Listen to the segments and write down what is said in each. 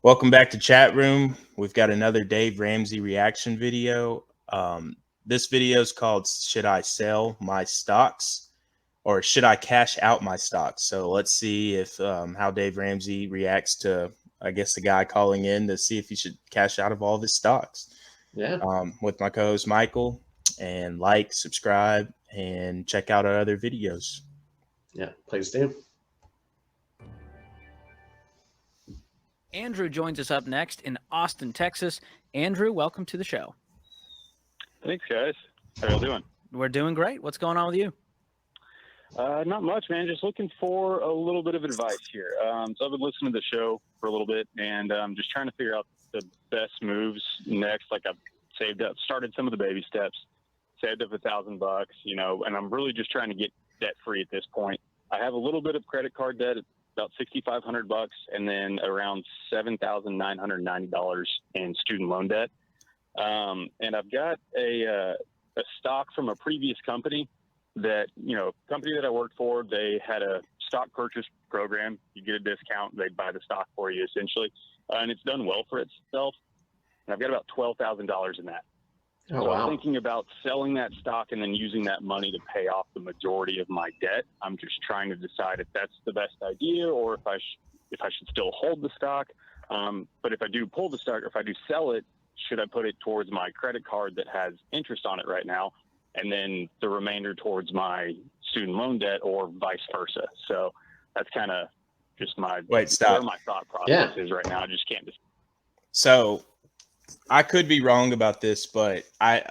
Welcome back to Chat Room. We've got another Dave Ramsey reaction video. This video is called "Should I Sell My Stocks or Should I Cash Out My Stocks?" So let's see if how Dave Ramsey reacts to, I guess, the guy calling in to see if he should cash out of all of his stocks. Yeah. With my co-host Michael, and like, subscribe, and check out our other videos. Yeah, please do. Andrew joins us up next in Austin, Texas. Andrew, welcome to the show. Thanks, guys. How y'all doing? We're doing great. What's going on with you? Not much, man. Just looking for a little bit of advice here. So I've been listening to the show for a little bit, and just trying to figure out the best moves next. Like I've saved up, started some of the baby steps, saved up $1,000, and I'm really just trying to get debt free at this point. I have a little bit of credit card debt, about $6,500, and then around $7,990 in student loan debt. And I've got a stock from a previous company that, company that I worked for. They had a stock purchase program. You get a discount, they buy the stock for you essentially. And it's done well for itself. And I've got about $12,000 in that. Oh, So wow. I'm thinking about selling that stock and then using that money to pay off the majority of my debt. I'm just trying to decide if that's the best idea or if I should still hold the stock. But if I do pull the stock, or if I do sell it, should I put it towards my credit card that has interest on it right now, and then the remainder towards my student loan debt, or vice versa? So that's kind of just where my thought process is right now. I just can't. So I could be wrong about this, but I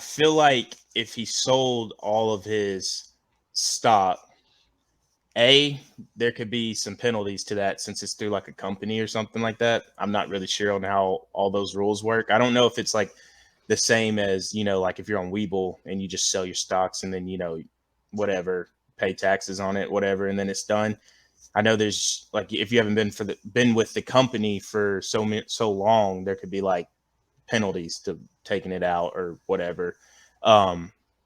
feel like if he sold all of his stock, there could be some penalties to that since it's through like a company or something like that. I'm not really sure on how all those rules work. I don't know if it's like the same as, like if you're on Webull and you just sell your stocks and then, whatever, pay taxes on it, whatever, and then it's done. I know there's like, if you haven't been with the company for so long, there could be like penalties to taking it out or whatever.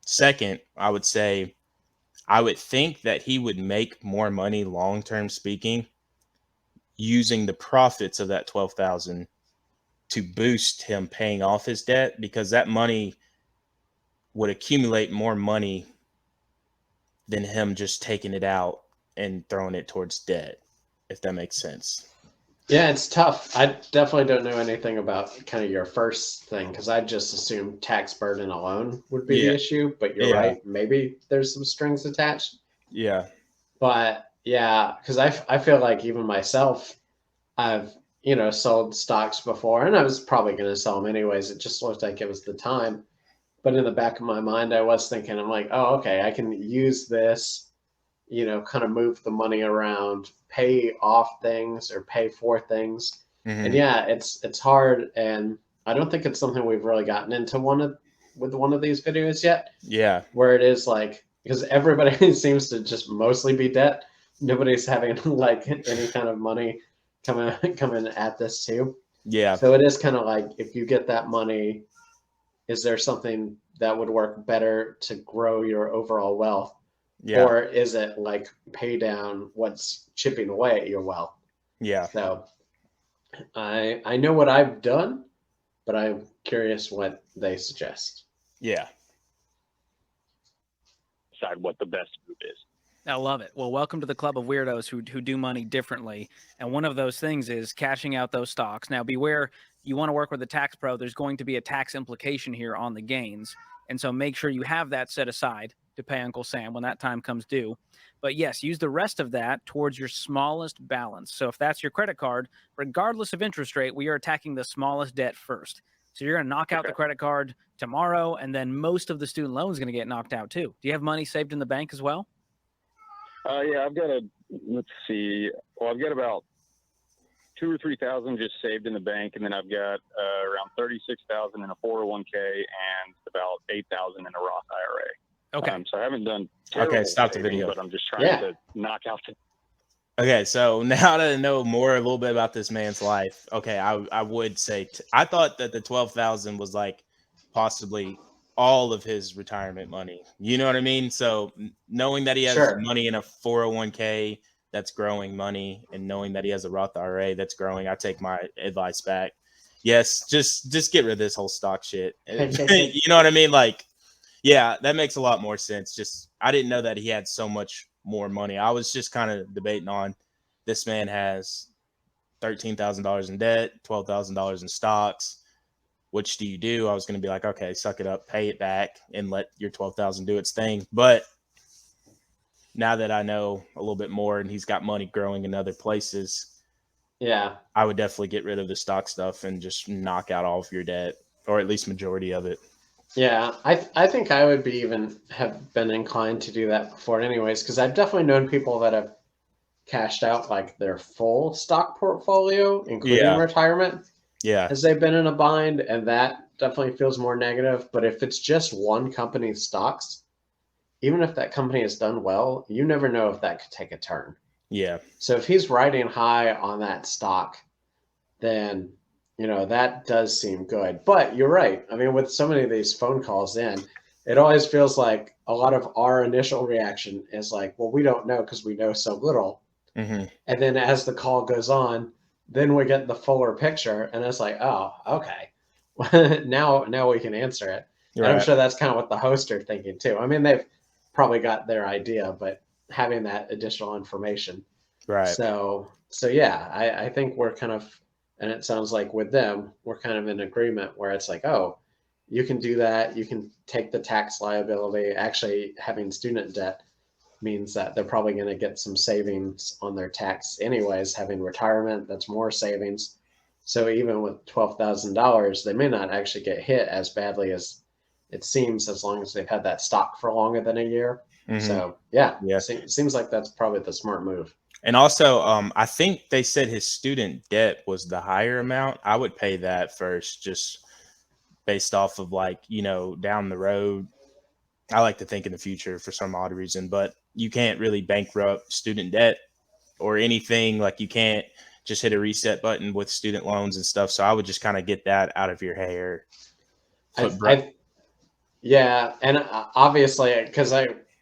Second, I would think that he would make more money long-term speaking using the profits of that 12,000 to boost him paying off his debt, because that money would accumulate more money than him just taking it out and throwing it towards debt, if that makes sense. Yeah, it's tough. I definitely don't know anything about kind of your first thing, because I just assumed tax burden alone would be the issue. But you're right. Maybe there's some strings attached. Yeah. But yeah, because I feel like even myself, I've, sold stocks before, and I was probably going to sell them anyways. It just looked like it was the time. But in the back of my mind, I was thinking, I'm like, oh, okay, I can use this, kind of move the money around, pay off things or pay for things. Mm-hmm. And yeah, it's hard. And I don't think it's something we've really gotten into with one of these videos yet. Yeah. Where it is like, because everybody seems to just mostly be debt. Nobody's having like any kind of money coming at this too. Yeah. So it is kind of like, if you get that money, is there something that would work better to grow your overall wealth? Yeah. Or is it like pay down what's chipping away at your wealth? Yeah. So I know what I've done, but I'm curious what they suggest. Yeah. Decide what the best move is. I love it. Well, welcome to the club of weirdos who do money differently. And one of those things is cashing out those stocks. Now, beware, you want to work with a tax pro. There's going to be a tax implication here on the gains. And so make sure you have that set aside to pay Uncle Sam when that time comes due. But yes, use the rest of that towards your smallest balance. So if that's your credit card, regardless of interest rate, we are attacking the smallest debt first. So you're going to knock out the credit card tomorrow, and then most of the student loan is going to get knocked out too. Do you have money saved in the bank as well? Yeah, I've got let's see. Well, I've got about 2,000 or 3,000 just saved in the bank, and then I've got around 36,000 in a 401k and about 8,000 in a Roth IRA. Okay. So I haven't done. Okay, stop the video. But I'm just trying to knock out the. Okay, so now that I know a little bit about this man's life, okay, I would say I thought that the 12,000 was like possibly all of his retirement money. You know what I mean? So knowing that he has money in a 401k that's growing money and knowing that he has a Roth IRA that's growing, I take my advice back. Yes, just get rid of this whole stock shit. You know what I mean? Like, yeah, that makes a lot more sense. Just I didn't know that he had so much more money. I was just kind of debating on this man has $13,000 in debt, $12,000 in stocks. Which do you do? I was going to be like, okay, suck it up, pay it back, and let your 12,000 do its thing. But now that I know a little bit more, and he's got money growing in other places, Yeah, I would definitely get rid of the stock stuff and just knock out all of your debt, or at least majority of it. yeah. I think I would be even have been inclined to do that before, anyways, because I've definitely known people that have cashed out like their full stock portfolio, including Yeah. retirement, Yeah, as they've been in a bind, and that definitely feels more negative. But if it's just one company's stocks, even if that company has done well, you never know if that could take a turn. yeah, So if he's riding high on that stock, then that does seem good. But you're right. I mean, with so many of these phone calls in, it always feels like a lot of our initial reaction is like, well, we don't know because we know so little. hmm And then as the call goes on, then we get the fuller picture, and it's like, oh, okay. now we can answer it. And I'm right, sure that's kind of what the hosts are thinking too. I mean, they've probably got their idea, but having that additional information. right. So yeah, I think we're kind of, and it sounds like with them, we're kind of in agreement where it's like, oh, you can do that. You can take the tax liability. Actually, having student debt means that they're probably going to get some savings on their tax anyways. Having retirement, that's more savings. So even with $12,000, they may not actually get hit as badly as it seems, as long as they've had that stock for longer than a year. hmm So yeah, Yeah. seems like that's probably the smart move. And also, I think they said his student debt was the higher amount. I would pay that first, just based off of like, down the road. I like to think in the future for some odd reason, but you can't really bankrupt student debt or anything. Like you can't just hit a reset button with student loans and stuff. So I would just kind of get that out of your hair. Yeah, and obviously, because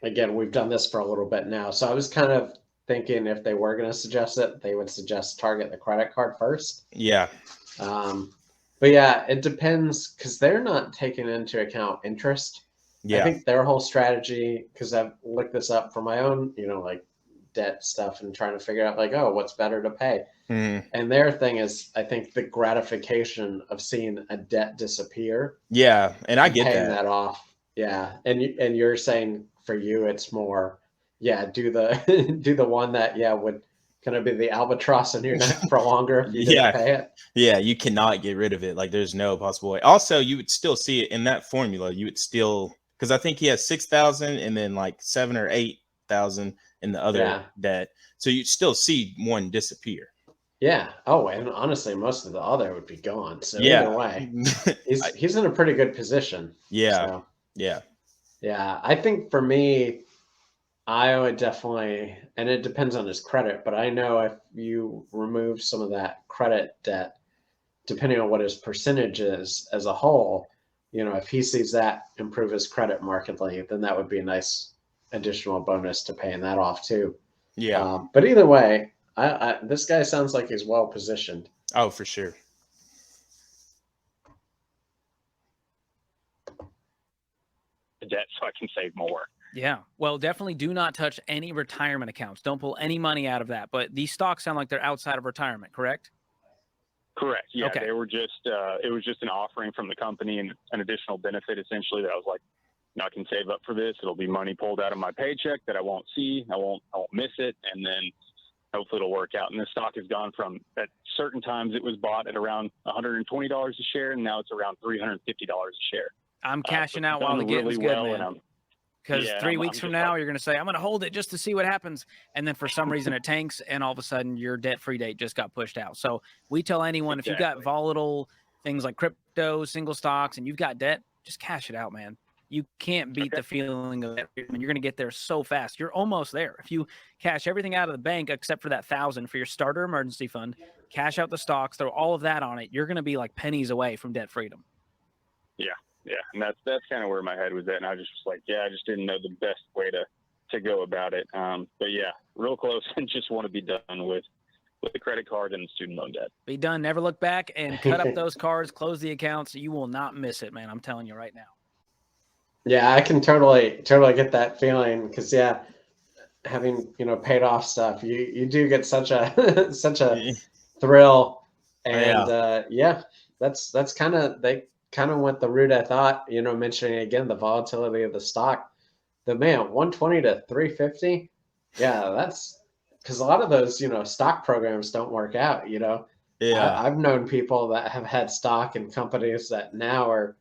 again, we've done this for a little bit now, so I was kind of thinking if they were going to suggest it, they would suggest target the credit card first. Yeah. But yeah, it depends because they're not taking into account interest. I Yeah. think their whole strategy, because I've looked this up for my own, like debt stuff and trying to figure out like, oh, what's better to pay. Mhm. And their thing is, I think the gratification of seeing a debt disappear. Yeah. And I get Paying that. that off. Yeah. And you're saying for you, it's more, yeah, do the do the one that, yeah, would kind of be the albatross in your neck for longer if you didn't Yeah. pay it. Yeah. You cannot get rid of it. Like there's no possible way. Also, you would still see it in that formula. You would still, because I think he has 6,000 and then like 7 or 8,000 in the other Yeah. debt. So you'd still see one disappear. Yeah. Oh, and honestly, most of the other would be gone. So Yeah. either way, he's in a pretty good position. Yeah. So Yeah. yeah, I think for me, I would definitely, and it depends on his credit, but I know if you remove some of that credit debt, depending on what his percentage is as a whole, if he sees that improve his credit markedly, then that would be a nice additional bonus to paying that off too. Yeah. But either way, this guy sounds like he's well positioned. Oh, for sure. The debt so I can save more. Yeah. Well, definitely do not touch any retirement accounts. Don't pull any money out of that. But these stocks sound like they're outside of retirement, correct? Correct. Yeah, Okay. they were just it was just an offering from the company and an additional benefit essentially that I was like, I can save up for this. It'll be money pulled out of my paycheck that I won't see. I won't miss it, and then hopefully it'll work out. And the stock has gone from, at certain times it was bought at around $120 a share, and now it's around $350 a share. I'm cashing out done while the getting's really good, well, man. and Because Yeah, 3 I'm weeks from just now, like- you're going to say, I'm going to hold it just to see what happens. And then for some reason it tanks, and all of a sudden your debt-free date just got pushed out. So we tell anyone, if you've got Exactly. volatile things like crypto, single stocks, and you've got debt, just cash it out, man. You can't beat the feeling of it. You're going to get there so fast. You're almost there. If you cash everything out of the bank except for that 1,000 for your starter emergency fund, cash out the stocks, throw all of that on it, you're going to be like pennies away from debt freedom. Yeah, and that's kind of where my head was at, and I just was like, I just didn't know the best way to to go about it. But yeah, real close and just want to be done with the credit card and the student loan debt. Be done. Never look back and cut up those cards, close the accounts. You will not miss it, man. I'm telling you right now. Yeah, I can totally get that feeling because having paid off stuff, you do get such a such a thrill, and that's kind of went the route I thought. Mentioning again the volatility of the stock, the 120 to 350. Yeah, that's because a lot of those stock programs don't work out. I've known people that have had stock in companies that now are,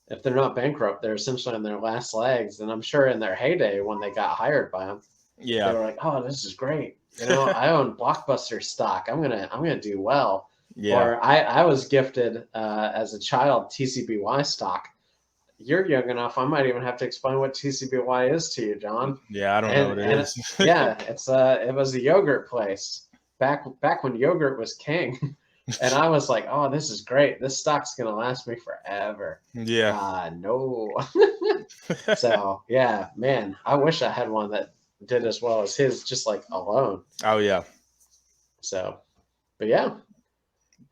if they're not bankrupt, they're essentially on their last legs. And I'm sure in their heyday when they got hired by them, they were like, "Oh, this is great. I own Blockbuster stock. I'm gonna do well." Yeah. Or I was gifted as a child TCBY stock. You're young enough. I might even have to explain what TCBY is to you, John. Yeah, I don't know what it is. It was a yogurt place back when yogurt was king. And I was like, "Oh, this is great. This stock's gonna last me forever." Yeah. No. So yeah, man, I wish I had one that did as well as his, just like alone. Oh yeah. So, but yeah,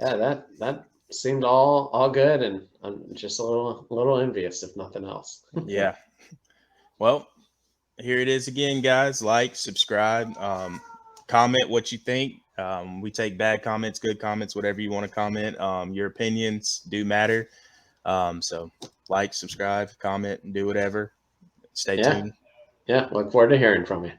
that seemed all good, and I'm just a little envious, if nothing else. Yeah. Well, here it is again, guys. Like, subscribe, comment what you think. We take bad comments, good comments, whatever you want to comment. Your opinions do matter. So like, subscribe, comment, and do whatever. Stay tuned. Yeah, look forward to hearing from you.